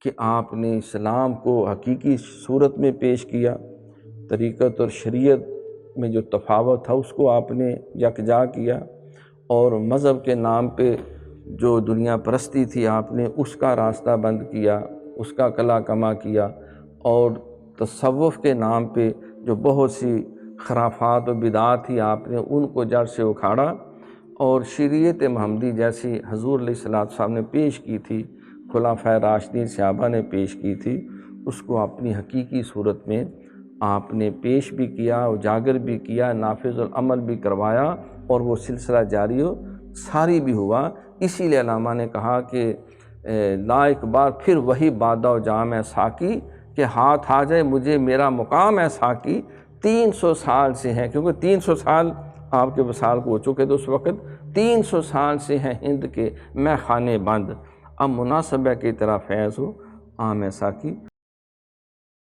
کہ آپ نے اسلام کو حقیقی صورت میں پیش کیا، طریقت اور شریعت میں جو تفاوت تھا اس کو آپ نے یکجا کیا، اور مذہب کے نام پہ جو دنیا پرستی تھی آپ نے اس کا راستہ بند کیا، اس کا قلع کما کیا، اور تصوف کے نام پہ جو بہت سی خرافات و بدعات تھی آپ نے ان کو جڑ سے اکھاڑا، اور شریعت محمدی جیسی حضور علیہ السلام نے پیش کی تھی، خلفائے راشدین صحابہ نے پیش کی تھی، اس کو اپنی حقیقی صورت میں آپ نے پیش بھی کیا، اجاگر بھی کیا، نافذ العمل بھی کروایا، اور وہ سلسلہ جاری و ساری بھی ہوا۔ اسی لیے علامہ نے کہا کہ لا ایک بار پھر وہی بادہ و جام ہے ساقی، کہ ہاتھ آ جائے مجھے میرا مقام ہے ساقی، 300 سال سے ہیں، کیونکہ 300 سال آپ کے وصال کو ہو چکے تھے اس وقت، 300 سال سے ہیں ہند کے میں خانے بند، اب مناسب ہے کہ تیرا فیض ہو عام ہے ساقی۔